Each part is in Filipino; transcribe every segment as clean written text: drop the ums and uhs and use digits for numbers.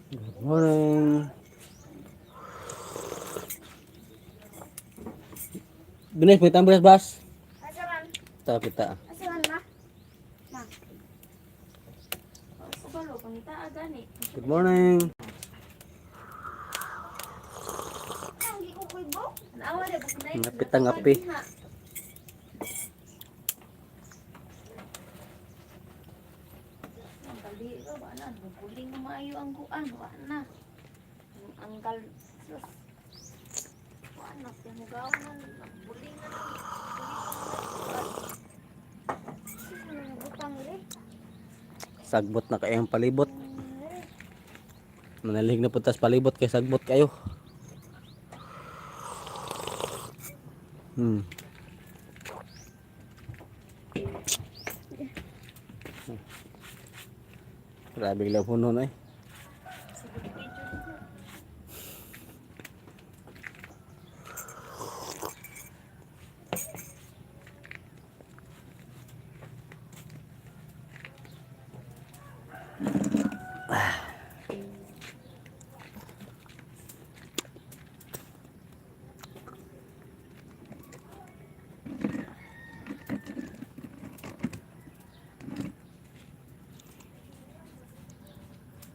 Good morning. Bilis, may tambilas bas. Asaman? Tahu kita. Asaman ma? Ma. Kabalo, pangita agani. Good morning. Ang gikukoy bo? Naawa rin, bukod na yun. Ngapit ang ngapi. Ang kali ka ba na? Puling na maayo ang guan. Wa na. Ang kal... Sus. Wa na. Pinugaw na. Puling na lang. Sus, butang rin. Sagbot na kayong palibot. Manalig na putas palibot kay sagbot kayo. Grabe lang puno na eh.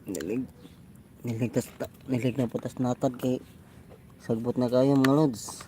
Nilig. Nilig na putas natad kay sagbot na kayo mga lods.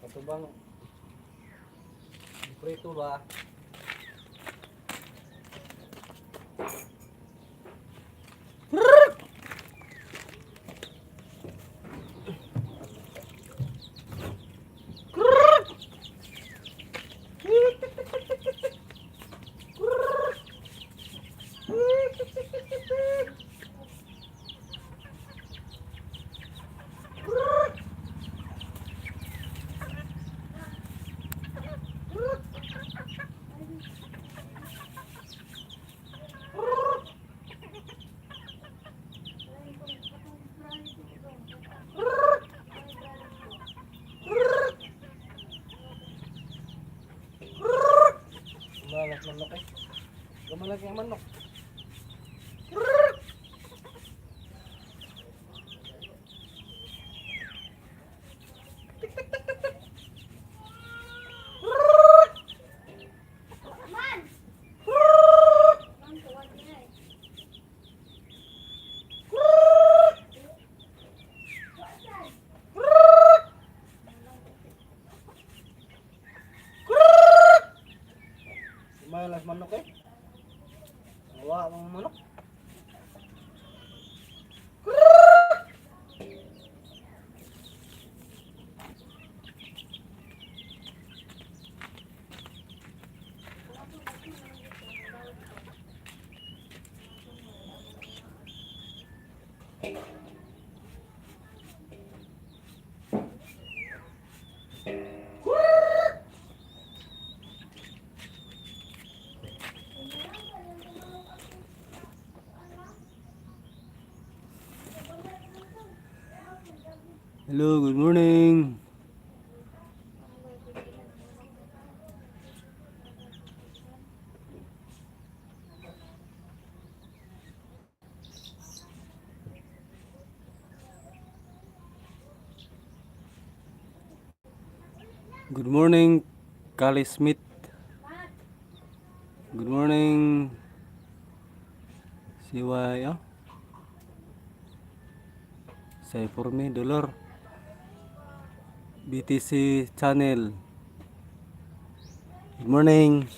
Ito bang prito ba? Gamalag manok eh. Gamalag yung manok. Gamalag manok eh. Nawa ang manok. Hello, good morning. Good morning, Kali Smith. Good morning, CY. Oh, say for me, Dolor. BTC channel. Good morning.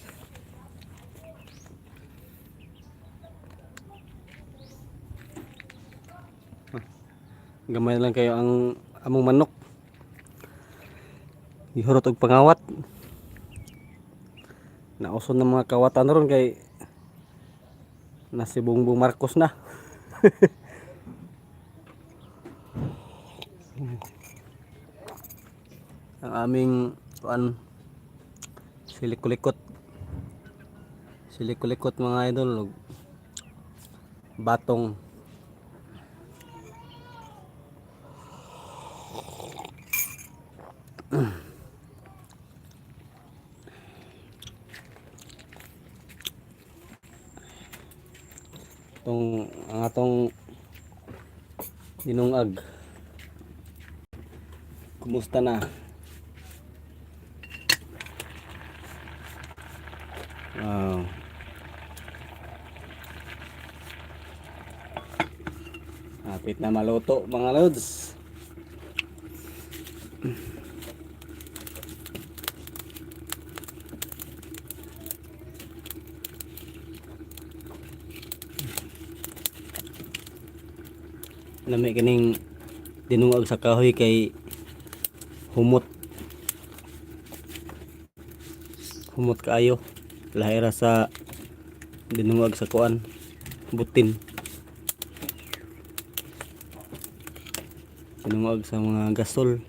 Gamay lang kayo ang among manok. Ihurot og pangawat. Nauson ng mga kawatan ron kay na si Bongbong Marcos na. Ang aming kuan silikulikot. Silikulikot mga idol, ug batong. Ang atong dinungag. Kumusta na? Wow. Hapit na maluto mga lods. Lami kining dinungag sa kahoy kay humot. Humot kaayo. Lahi ra sa dinungag sa kuan butin. Dinungag sa mga gasol.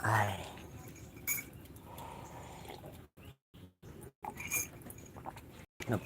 Ay. Nap.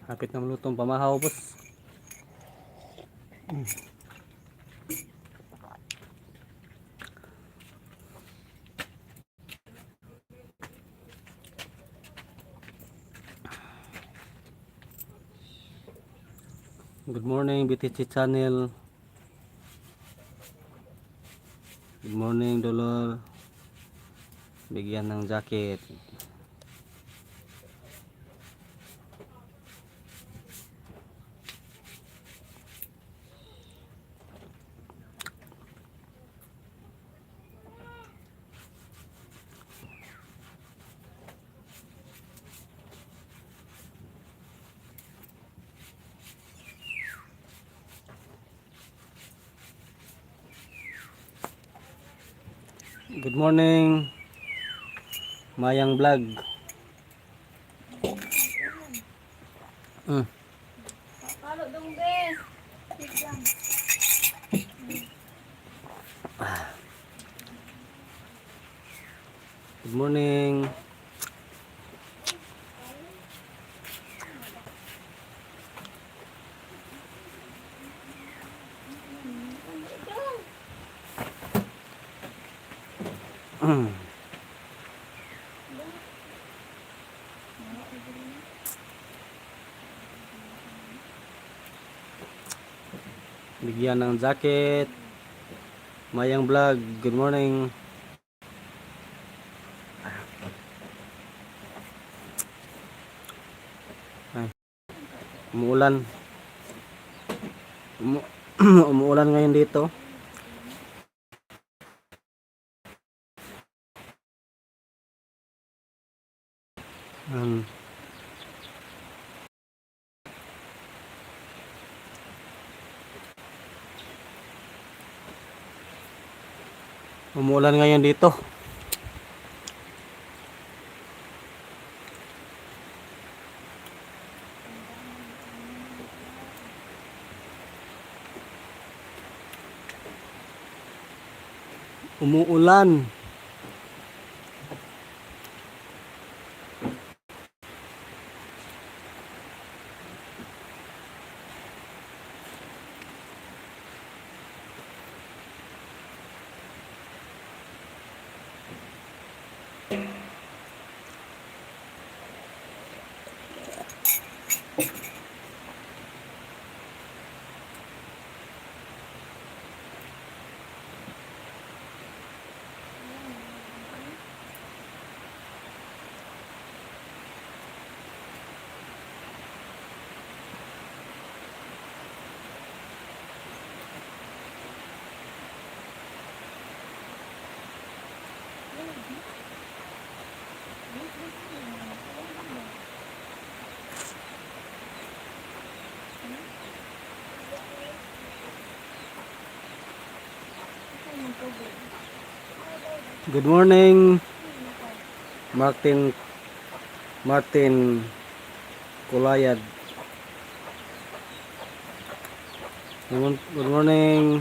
Hapit na malutong pamahaw, boss. Good morning, BTC channel. Good morning, Dolor. Bigyan ng jacket. Good morning, Mayang Vlog. Kalo dong bes. Biglang. Good morning. Bigyan ng jacket. Mayang Vlog, good morning. Ay, umuulan. Umuulan ngayon dito. Um, umuulan ngayon dito. Umuulan. Good morning, Martin Kulayad. Good morning.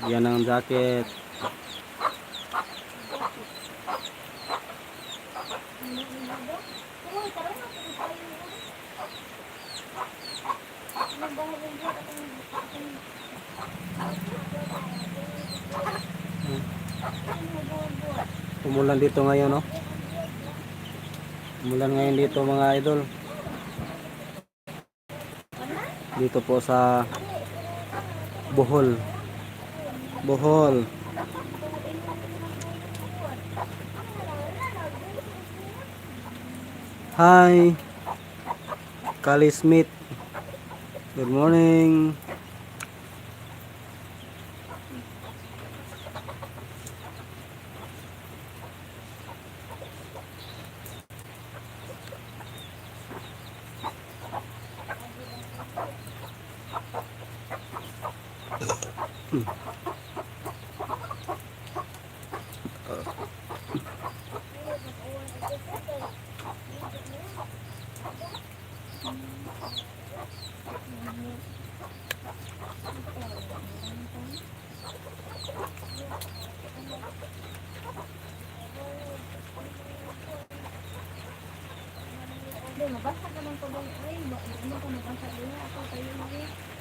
Yan ang jacket. Umulan dito ngayon, no? Umulan ngayon dito mga idol. Dito po sa Bohol. Bohol. Hi. Kali Smith. Good morning. Mabasa ka ng tubig. Ay, ano ka mabasa din ako kayo.